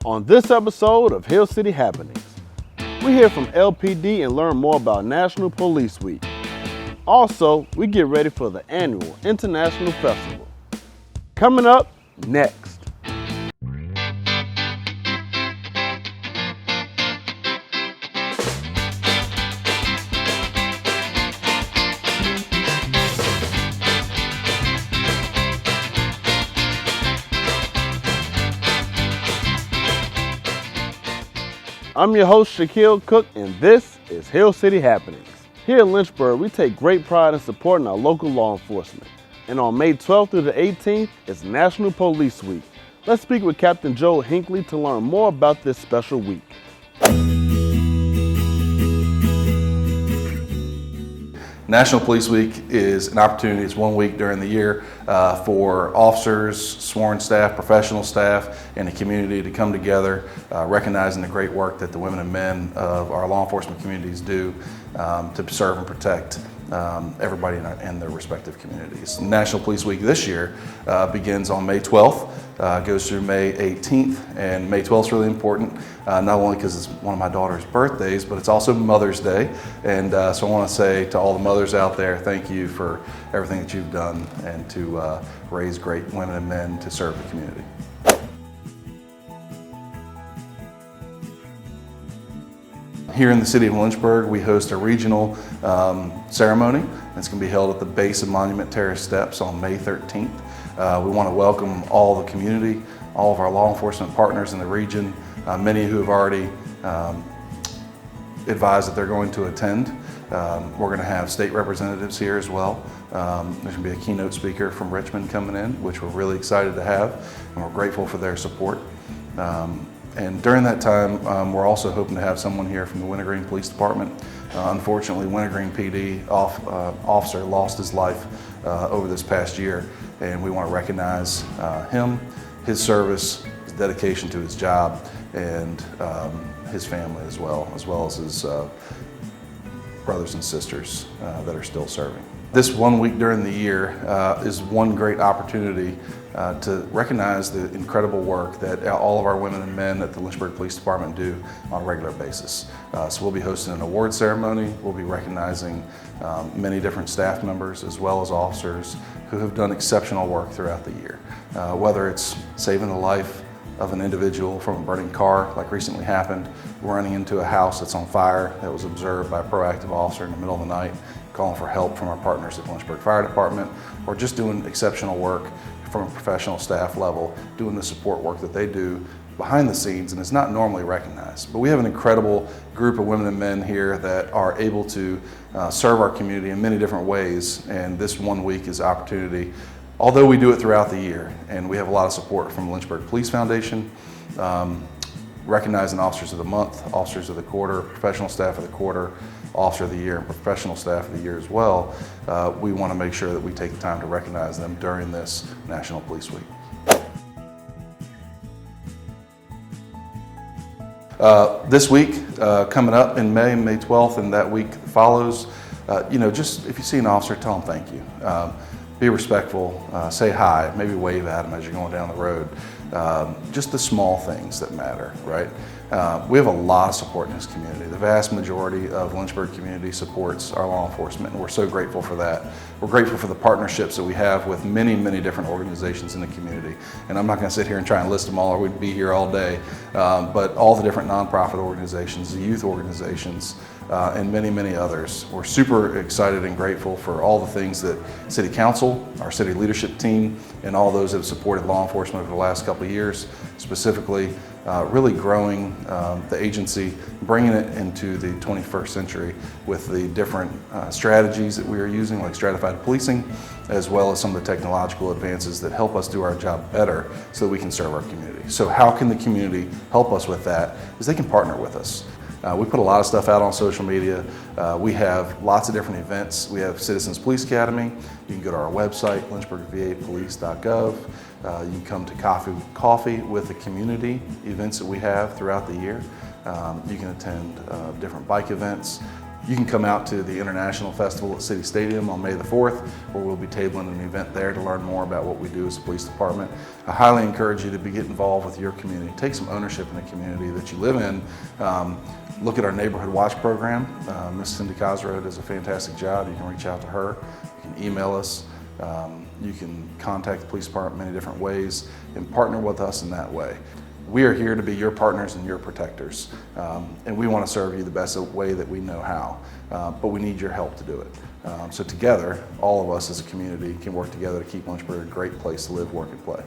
On this episode of Hill City Happenings, we hear from LPD and learn more about National Police Week. Also, we get ready for the annual International Festival. Coming up next. I'm your host, Shaquille Cook, and this is Hill City Happenings. Here in Lynchburg, we take great pride in supporting our local law enforcement. And on May 12th through the 18th, it's National Police Week. Let's speak with Captain Joe Hinckley to learn more about this special week. National Police Week is an opportunity. It's 1 week during the year for officers, sworn staff, professional staff, and the community to come together, recognizing the great work that the women and men of our law enforcement communities do to serve and protect everybody in their respective communities. National Police Week this year begins on May 12th, goes through May 18th, and May 12th is really important, not only because it's one of my daughter's birthdays, but it's also Mother's Day, and so I want to say to all the mothers out there, thank you for everything that you've done and to raise great women and men to serve the community. Here in the city of Lynchburg, we host a regional ceremony. It's going to be held at the base of Monument Terrace Steps on May 13th. We want to welcome all the community, all of our law enforcement partners in the region, many who have already advised that they're going to attend. We're going to have state representatives here as well. There's going to be a keynote speaker from Richmond coming in, which we're really excited to have, and we're grateful for their support. And during that time, we're also hoping to have someone here from the Wintergreen Police Department. Unfortunately, Wintergreen PD officer lost his life over this past year, and we want to recognize him, his service, his dedication to his job, and his family as well as his brothers and sisters that are still serving. This 1 week during the year is one great opportunity to recognize the incredible work that all of our women and men at the Lynchburg Police Department do on a regular basis. So we'll be hosting an award ceremony. We'll be recognizing many different staff members as well as officers who have done exceptional work throughout the year. Whether it's saving the life of an individual from a burning car like recently happened, running into a house that's on fire that was observed by a proactive officer in the middle of the night, calling for help from our partners at the Lynchburg Fire Department, or just doing exceptional work from a professional staff level, doing the support work that they do behind the scenes, and it's not normally recognized. But we have an incredible group of women and men here that are able to serve our community in many different ways, and this 1 week is an opportunity. Although we do it throughout the year, and we have a lot of support from the Lynchburg Police Foundation, recognizing Officers of the Month, Officers of the Quarter, Professional Staff of the Quarter, Officer of the Year, and Professional Staff of the Year as well. We want to make sure that we take the time to recognize them during this National Police Week. This week, coming up in May 12th, and that week follows, just if you see an officer, tell them thank you. Be respectful, say hi, maybe wave at them as you're going down the road. Just the small things that matter, right? We have a lot of support in this community. The vast majority of Lynchburg community supports our law enforcement, and we're so grateful for that. We're grateful for the partnerships that we have with many, many different organizations in the community. And I'm not going to sit here and try and list them all, or we'd be here all day. But all the different nonprofit organizations, the youth organizations, and many, many others. We're super excited and grateful for all the things that City Council, our city leadership team, and all those that have supported law enforcement over the last couple of years, specifically really growing the agency, bringing it into the 21st century with the different strategies that we are using, like stratified policing, as well as some of the technological advances that help us do our job better so that we can serve our community. So how can the community help us with that? Is they can partner with us. We put a lot of stuff out on social media. We have lots of different events. We have Citizens Police Academy. You can go to our website, lynchburgvapolice.gov. You can come to coffee with the community events that we have throughout the year. You can attend different bike events. You can come out to the International Festival at City Stadium on May the 4th, where we'll be tabling an event there to learn more about what we do as a police department. I highly encourage you to get involved with your community. Take some ownership in the community that you live in. Look at our Neighborhood Watch program. Ms. Cindy Cosrow does a fantastic job. You can reach out to her. You can email us. You can contact the police department many different ways and partner with us in that way. We are here to be your partners and your protectors, and we want to serve you the best way that we know how, but we need your help to do it. So together, all of us as a community can work together to keep Lynchburg a great place to live, work, and play.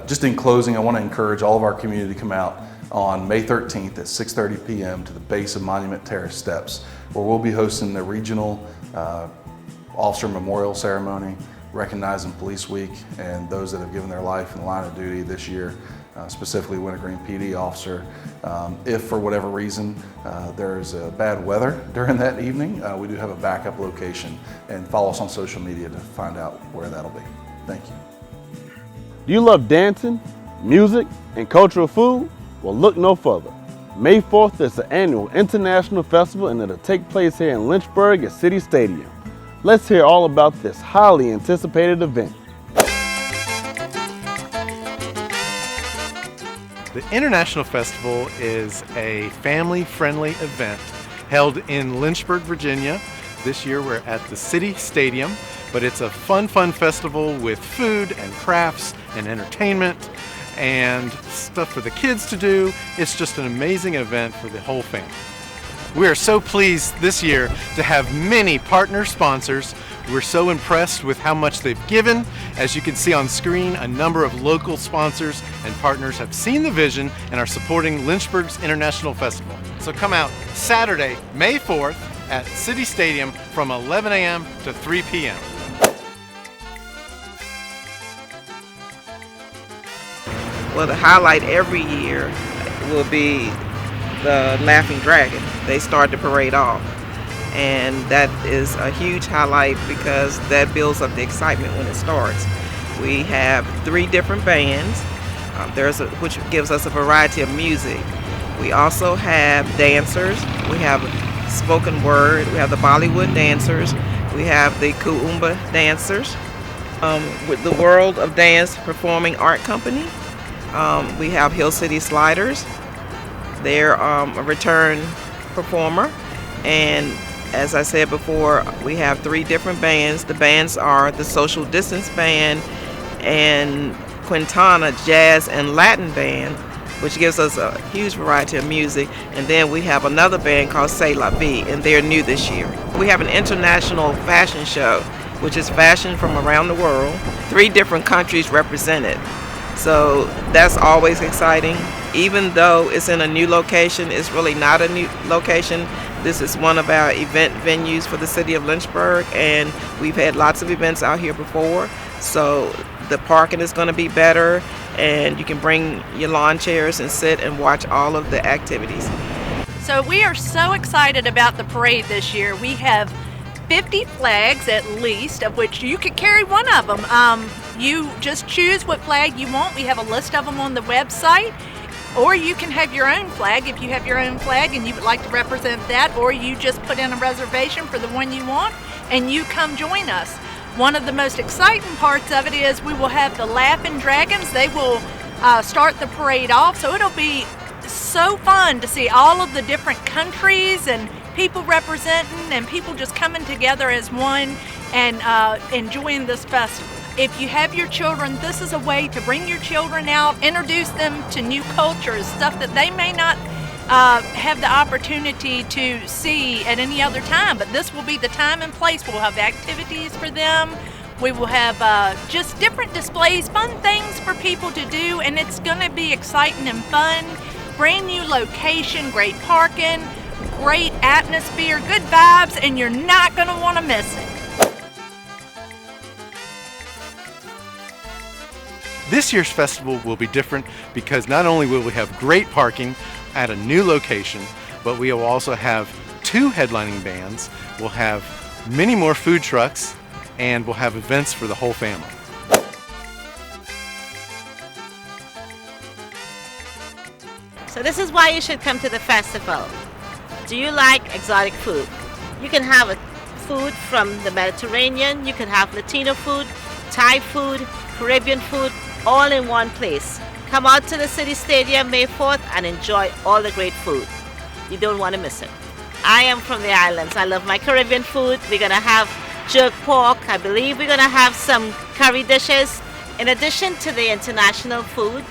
Just in closing, I want to encourage all of our community to come out on May 13th at 6:30 p.m. to the base of Monument Terrace steps, where we'll be hosting the regional officer memorial ceremony, recognizing Police Week and those that have given their life in the line of duty this year. Specifically Wintergreen PD officer. If for whatever reason there's bad weather during that evening, we do have a backup location, and follow us on social media to find out where that'll be. Thank you. Do you love dancing, music, and cultural food? Well, look no further. May 4th is the annual International Festival, and it'll take place here in Lynchburg at City Stadium. Let's hear all about this highly anticipated event. The International Festival is a family-friendly event held in Lynchburg, Virginia. This year we're at the City Stadium, but it's a fun festival with food and crafts and entertainment and stuff for the kids to do. It's just an amazing event for the whole family. We are so pleased this year to have many partner sponsors. We're so impressed with how much they've given. As you can see on screen, a number of local sponsors and partners have seen the vision and are supporting Lynchburg's International Festival. So come out Saturday, May 4th at City Stadium from 11 a.m. to 3 p.m. Well, the highlight every year will be the Laughing Dragon. They start the parade off. And that is a huge highlight because that builds up the excitement when it starts. We have 3 different bands, which gives us a variety of music. We also have dancers. We have spoken word. We have the Bollywood dancers. We have the Kuumba dancers. With the World of Dance Performing Art Company. We have Hill City Sliders. They're a return performer. And as I said before, we have 3 different bands. The bands are the Social Distance Band and Quintana Jazz and Latin Band, which gives us a huge variety of music. And then we have another band called C'est La Vie, and they're new this year. We have an international fashion show, which is fashion from around the world, 3 different countries represented. So that's always exciting. Even though it's in a new location, it's really not a new location. This is one of our event venues for the city of Lynchburg, and we've had lots of events out here before. So the parking is going to be better, and you can bring your lawn chairs and sit and watch all of the activities. So we are so excited about the parade this year. We have 50 flags at least, of which you could carry one of them. You just choose what flag you want. We have a list of them on the website. Or you can have your own flag if you have your own flag and you would like to represent that, or you just put in a reservation for the one you want and you come join us. One of the most exciting parts of it is we will have the Laughing Dragons. They will start the parade off, so it'll be so fun to see all of the different countries and people representing and people just coming together as one and enjoying this festival. If you have your children, this is a way to bring your children out, introduce them to new cultures, stuff that they may not have the opportunity to see at any other time, but this will be the time and place. We'll have activities for them. We will have just different displays, fun things for people to do, and it's going to be exciting and fun. Brand new location, great parking, great atmosphere, good vibes, and you're not going to want to miss it. This year's festival will be different because not only will we have great parking at a new location, but we will also have 2 headlining bands. We'll have many more food trucks, and we'll have events for the whole family. So this is why you should come to the festival. Do you like exotic food? You can have food from the Mediterranean, you can have Latino food, Thai food, Caribbean food, all in one place. Come out to the City Stadium May 4th and enjoy all the great food. You don't want to miss it. I am from the islands. I love my Caribbean food. We're going to have jerk pork. I believe we're going to have some curry dishes. In addition to the international food,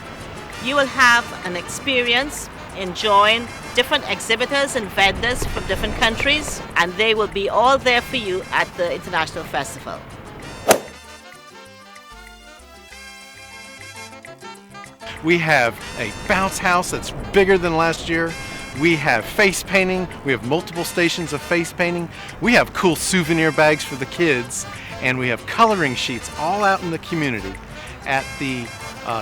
you will have an experience enjoying different exhibitors and vendors from different countries, and they will be all there for you at the International Festival. We have a bounce house that's bigger than last year. We have face painting. We have multiple stations of face painting. We have cool souvenir bags for the kids, and we have coloring sheets all out in the community. At the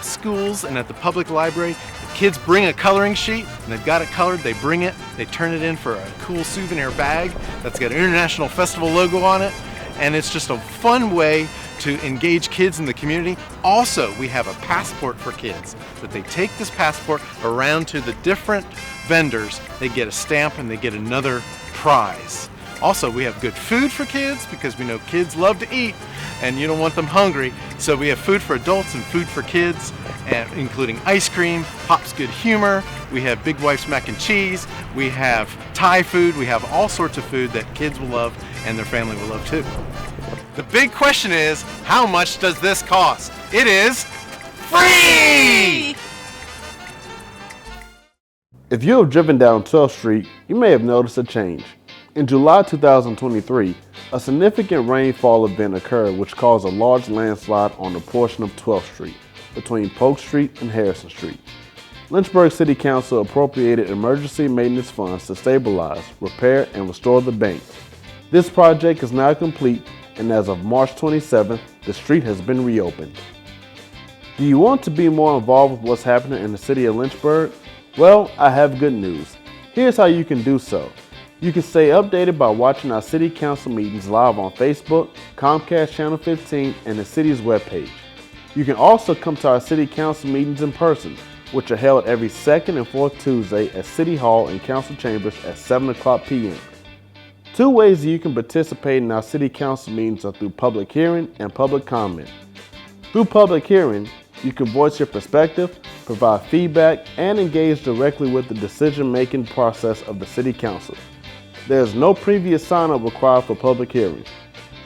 schools and at the public library, the kids bring a coloring sheet and they've got it colored, they bring it, they turn it in for a cool souvenir bag that's got an International Festival logo on it, and it's just a fun way to engage kids in the community. Also, we have a passport for kids that they take this passport around to the different vendors, they get a stamp and they get another prize. Also, we have good food for kids because we know kids love to eat and you don't want them hungry. So we have food for adults and food for kids, and including ice cream, Pop's Good Humor. We have Big Wife's Mac and Cheese. We have Thai food. We have all sorts of food that kids will love and their family will love too. The big question is, how much does this cost? It is free! If you have driven down 12th Street, you may have noticed a change. In July 2023, a significant rainfall event occurred which caused a large landslide on a portion of 12th Street between Polk Street and Harrison Street. Lynchburg City Council appropriated emergency maintenance funds to stabilize, repair, and restore the bank. This project is now complete, and as of March 27th, the street has been reopened. Do you want to be more involved with what's happening in the city of Lynchburg? Well, I have good news. Here's how you can do so. You can stay updated by watching our City Council meetings live on Facebook, Comcast Channel 15, and the city's webpage. You can also come to our City Council meetings in person, which are held every second and fourth Tuesday at City Hall and Council Chambers at 7 o'clock p.m. Two ways that you can participate in our City Council meetings are through public hearing and public comment. Through public hearing, you can voice your perspective, provide feedback, and engage directly with the decision-making process of the City Council. There is no previous sign-up required for public hearings.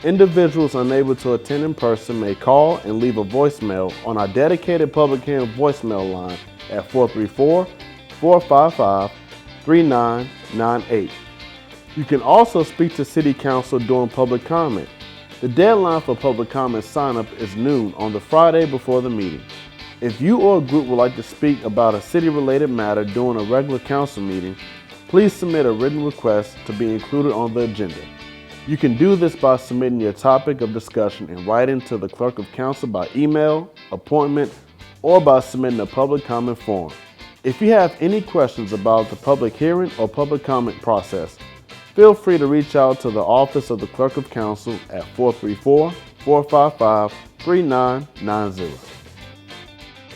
Individuals unable to attend in person may call and leave a voicemail on our dedicated public hearing voicemail line at 434-455-3998. You can also speak to City Council during public comment. The deadline for public comment sign-up is noon on the Friday before the meeting. If you or a group would like to speak about a city-related matter during a regular council meeting, please submit a written request to be included on the agenda. You can do this by submitting your topic of discussion in writing to the Clerk of Council by email, appointment, or by submitting a public comment form. If you have any questions about the public hearing or public comment process, feel free to reach out to the Office of the Clerk of Council at 434-455-3990.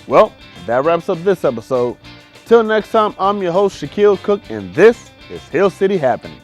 Well, that wraps up this episode. Till next time, I'm your host, Shaquille Cook, and this is Hill City Happenings.